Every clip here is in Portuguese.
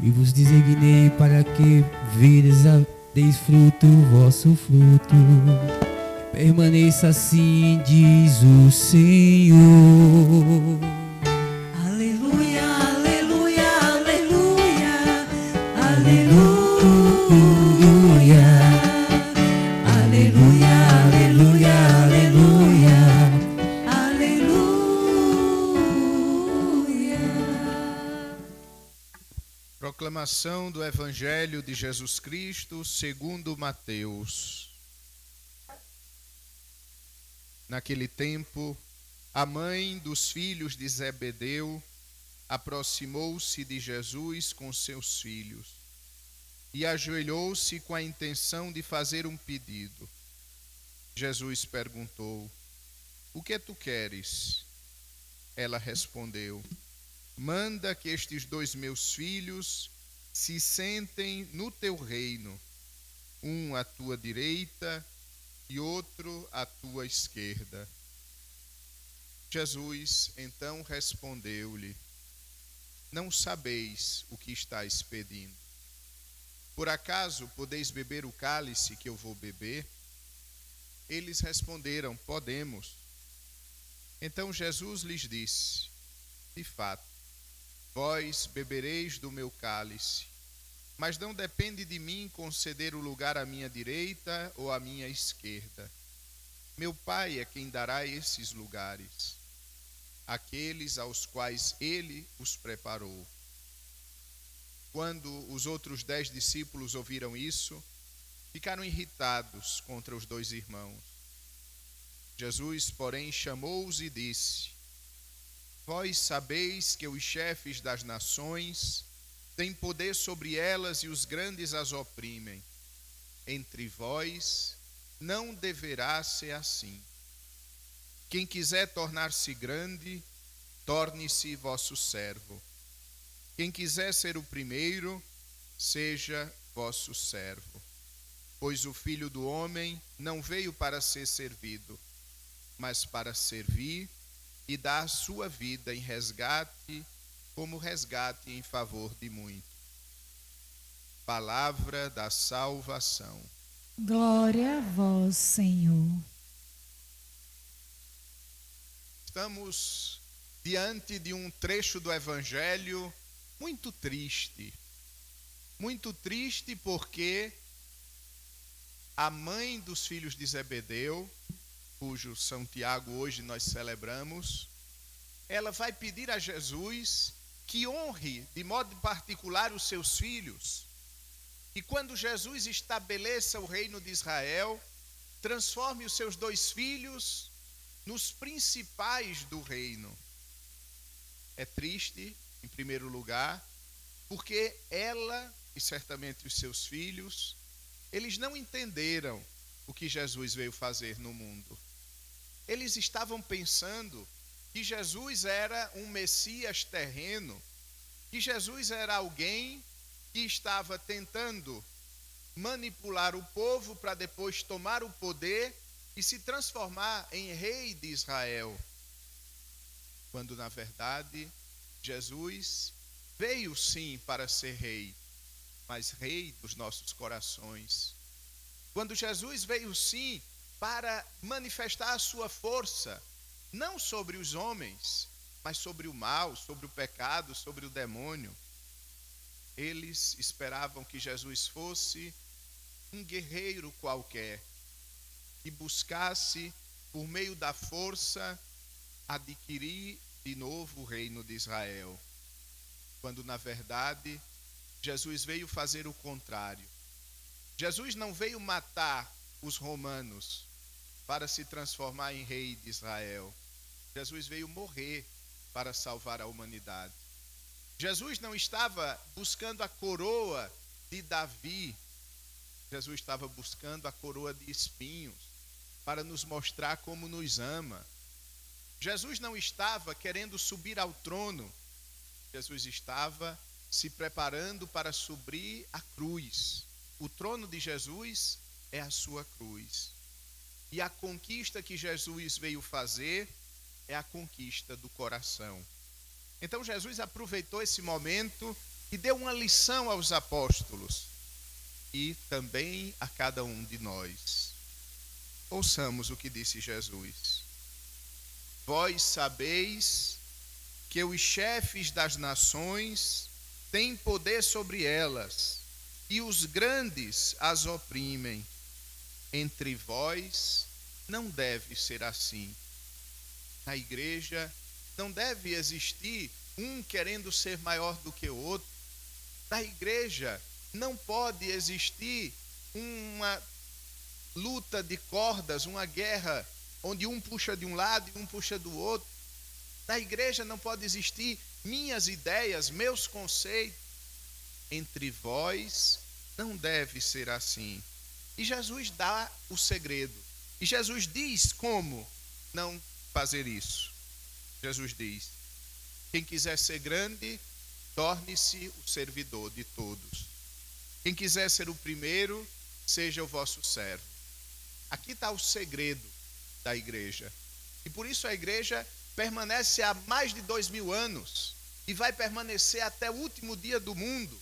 E vos designei para que deis fruto, o vosso fruto permaneça assim, diz o Senhor. Aleluia, aleluia, aleluia, aleluia, aleluia, aleluia, aleluia, aleluia. Proclamação do Evangelho de Jesus Cristo segundo Mateus. Naquele tempo, a mãe dos filhos de Zebedeu aproximou-se de Jesus com seus filhos e ajoelhou-se com a intenção de fazer um pedido. Jesus perguntou: "O que tu queres?" Ela respondeu: "Manda que estes 2 meus filhos se sentem no teu reino, um à tua direita e outro à tua esquerda." Jesus então respondeu-lhe: "Não sabeis o que estáis pedindo. Por acaso podeis beber o cálice que eu vou beber?" Eles responderam: "Podemos." Então Jesus lhes disse: "De fato, vós bebereis do meu cálice, mas não depende de mim conceder o lugar à minha direita ou à minha esquerda. Meu Pai é quem dará esses lugares, àqueles aos quais ele os preparou." Quando os outros 10 discípulos ouviram isso, ficaram irritados contra os 2 irmãos. Jesus, porém, chamou-os e disse: "Vós sabeis que os chefes das nações têm poder sobre elas e os grandes as oprimem. Entre vós não deverá ser assim. Quem quiser tornar-se grande, torne-se vosso servo. Quem quiser ser o primeiro, seja vosso servo. Pois o Filho do Homem não veio para ser servido, mas para servir e dar a sua vida em resgate, como resgate em favor de muitos." Palavra da salvação. Glória a vós, Senhor. Estamos diante de um trecho do Evangelho muito triste. Muito triste porque a mãe dos filhos de Zebedeu, cujo São Tiago hoje nós celebramos, ela vai pedir a Jesus que honre de modo particular os seus filhos. E quando Jesus estabeleça o reino de Israel, transforme os seus 2 filhos nos principais do reino. É triste, em primeiro lugar, porque ela e certamente os seus filhos, eles não entenderam o que Jesus veio fazer no mundo. Eles estavam pensando que Jesus era um Messias terreno, que Jesus era alguém que estava tentando manipular o povo para depois tomar o poder e se transformar em rei de Israel. Quando, na verdade, Jesus veio sim para ser rei, mas rei dos nossos corações. Quando Jesus veio sim para manifestar a sua força, não sobre os homens, mas sobre o mal, sobre o pecado, sobre o demônio. Eles esperavam que Jesus fosse um guerreiro qualquer, que buscasse, por meio da força, adquirir de novo o reino de Israel. Quando, na verdade, Jesus veio fazer o contrário. Jesus não veio matar os romanos para se transformar em rei de Israel. Jesus veio morrer para salvar a humanidade. Jesus não estava buscando a coroa de Davi. Jesus estava buscando a coroa de espinhos para nos mostrar como nos ama. Jesus não estava querendo subir ao trono. Jesus estava se preparando para subir a cruz. O trono de Jesus é a sua cruz. E a conquista que Jesus veio fazer é a conquista do coração. Então Jesus aproveitou esse momento e deu uma lição aos apóstolos e também a cada um de nós. Ouçamos o que disse Jesus. Vós sabeis que os chefes das nações têm poder sobre elas, e os grandes as oprimem. Entre vós não deve ser assim. Na igreja não deve existir um querendo ser maior do que o outro. Na igreja não pode existir uma luta de cordas, uma guerra onde um puxa de um lado e um puxa do outro. Na igreja não pode existir minhas ideias, meus conceitos. Entre vós não deve ser assim. E Jesus dá o segredo. E Jesus diz como não fazer isso. Jesus diz: quem quiser ser grande, torne-se o servidor de todos. Quem quiser ser o primeiro, seja o vosso servo. Aqui está o segredo da igreja. E por isso a igreja permanece há mais de 2000 anos e vai permanecer até o último dia do mundo,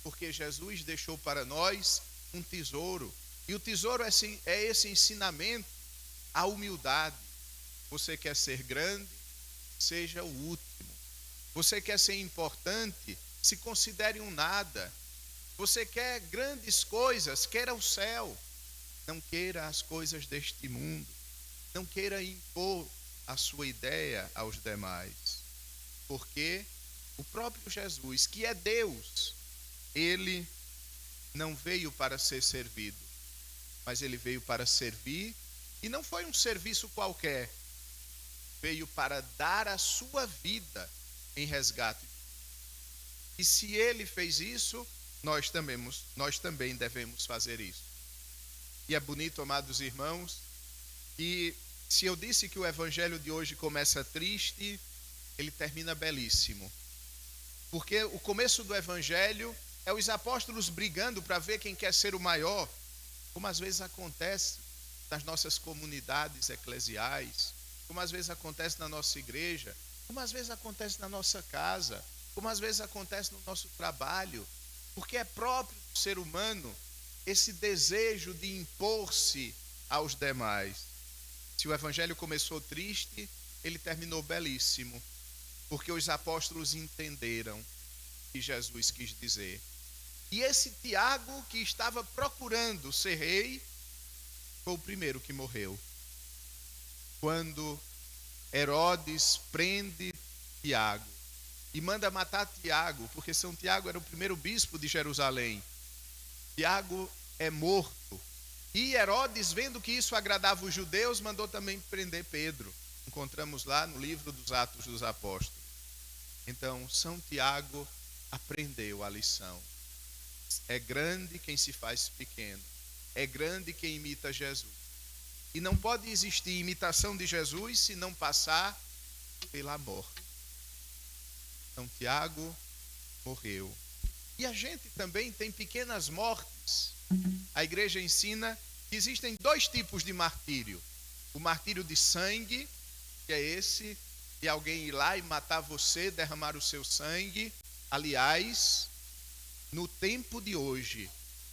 porque Jesus deixou para nós um tesouro. E o tesouro é esse ensinamento, a humildade. Você quer ser grande? Seja o último. Você quer ser importante? Se considere um nada. Você quer grandes coisas? Queira o céu. Não queira as coisas deste mundo. Não queira impor a sua ideia aos demais. Porque o próprio Jesus, que é Deus, ele não veio para ser servido, mas ele veio para servir, e não foi um serviço qualquer. Veio para dar a sua vida em resgate. E se ele fez isso, nós também devemos fazer isso. E é bonito, amados irmãos, que se eu disse que o evangelho de hoje começa triste, ele termina belíssimo. Porque o começo do evangelho é os apóstolos brigando para ver quem quer ser o maior, como às vezes acontece nas nossas comunidades eclesiais, como às vezes acontece na nossa igreja, como às vezes acontece na nossa casa, como às vezes acontece no nosso trabalho, porque é próprio do ser humano esse desejo de impor-se aos demais. Se o evangelho começou triste, ele terminou belíssimo, porque os apóstolos entenderam o que Jesus quis dizer. E esse Tiago, que estava procurando ser rei, foi o primeiro que morreu. Quando Herodes prende Tiago e manda matar Tiago, porque São Tiago era o primeiro bispo de Jerusalém. Tiago é morto. E Herodes, vendo que isso agradava os judeus, mandou também prender Pedro. Encontramos lá no livro dos Atos dos Apóstolos. Então, São Tiago aprendeu a lição. É grande quem se faz pequeno. É grande quem imita Jesus. E não pode existir imitação de Jesus se não passar pela morte. Então, Tiago morreu. E a gente também tem pequenas mortes. A igreja ensina que existem 2 tipos de martírio. O martírio de sangue, que é esse de alguém ir lá e matar você, derramar o seu sangue. Aliás, no tempo de hoje,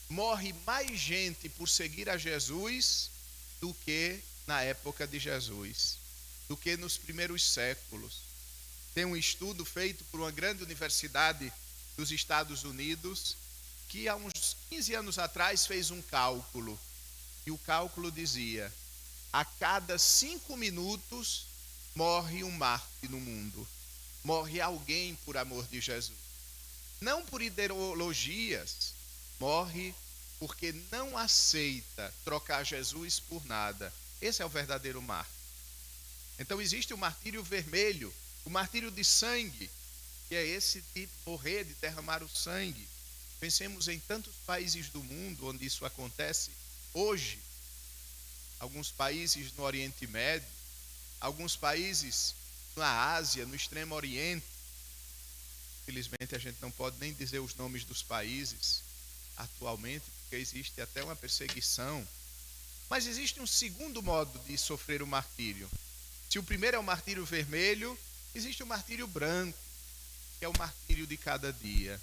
morre mais gente por seguir a Jesus do que na época de Jesus, do que nos primeiros séculos. Tem um estudo feito por uma grande universidade dos Estados Unidos, que há uns 15 anos atrás fez um cálculo, e o cálculo dizia: a cada 5 minutos morre um mártir no mundo, morre alguém por amor de Jesus. Não por ideologias, morre porque não aceita trocar Jesus por nada. Esse é o verdadeiro mártir. Então existe o martírio vermelho, o martírio de sangue, que é esse de morrer, de derramar o sangue. Pensemos em tantos países do mundo onde isso acontece hoje. Alguns países no Oriente Médio, alguns países na Ásia, no Extremo Oriente. Infelizmente a gente não pode nem dizer os nomes dos países atualmente, porque existe até uma perseguição. Mas existe um segundo modo de sofrer o martírio. Se o primeiro é o martírio vermelho, existe o martírio branco, que é o martírio de cada dia.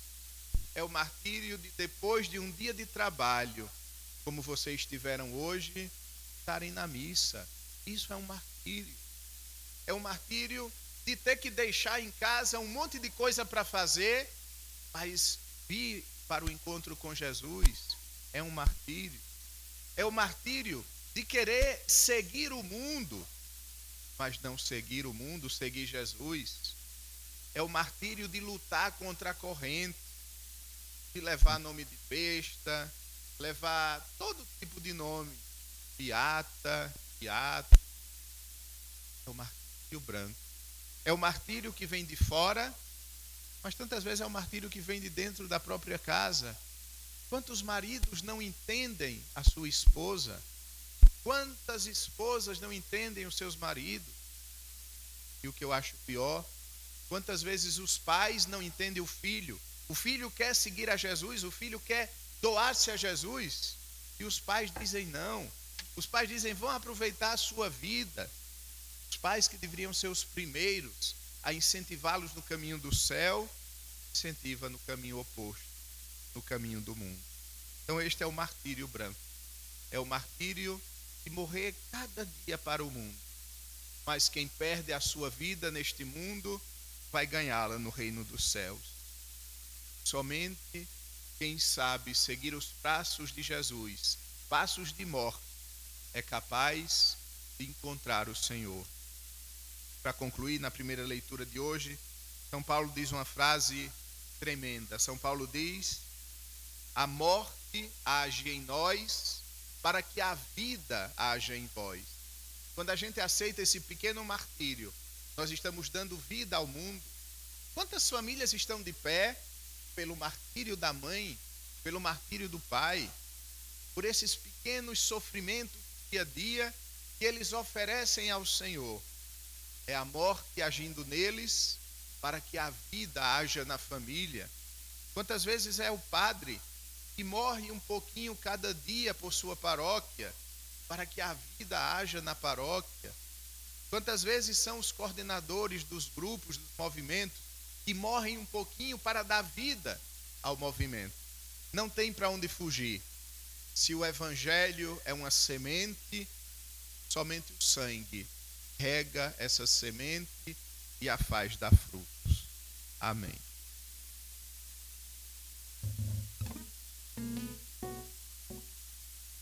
é o martírio de depois de um dia de trabalho, como vocês tiveram hoje, estarem na missa. Isso é um martírio. É um martírio de ter que deixar em casa um monte de coisa para fazer, mas vir para o encontro com Jesus. É um martírio. É o martírio de querer seguir o mundo, mas não seguir o mundo, seguir Jesus. É o martírio de lutar contra a corrente, de levar nome de besta, levar todo tipo de nome, piata. É o martírio branco. É o martírio que vem de fora, mas tantas vezes é o martírio que vem de dentro da própria casa. Quantos maridos não entendem a sua esposa? Quantas esposas não entendem os seus maridos? E o que eu acho pior, quantas vezes os pais não entendem o filho? O filho quer seguir a Jesus, o filho quer doar-se a Jesus, e os pais dizem não. Os pais dizem, vão aproveitar a sua vida. Os pais que deveriam ser os primeiros a incentivá-los no caminho do céu, incentiva no caminho oposto, no caminho do mundo. Então este é o martírio branco. É o martírio de morrer cada dia para o mundo. Mas quem perde a sua vida neste mundo, vai ganhá-la no reino dos céus. Somente quem sabe seguir os passos de Jesus, passos de morte, é capaz de encontrar o Senhor. Para concluir, na primeira leitura de hoje, São Paulo diz uma frase tremenda. São Paulo diz, a morte age em nós para que a vida haja em vós. Quando a gente aceita esse pequeno martírio, nós estamos dando vida ao mundo. Quantas famílias estão de pé pelo martírio da mãe, pelo martírio do pai, por esses pequenos sofrimentos do dia a dia que eles oferecem ao Senhor? É a morte agindo neles para que a vida haja na família. Quantas vezes é o padre que morre um pouquinho cada dia por sua paróquia, para que a vida haja na paróquia? Quantas vezes são os coordenadores dos grupos, dos movimentos, que morrem um pouquinho para dar vida ao movimento? Não tem para onde fugir. Se o evangelho é uma semente, somente o sangue rega essa semente e a faz dar frutos. Amém.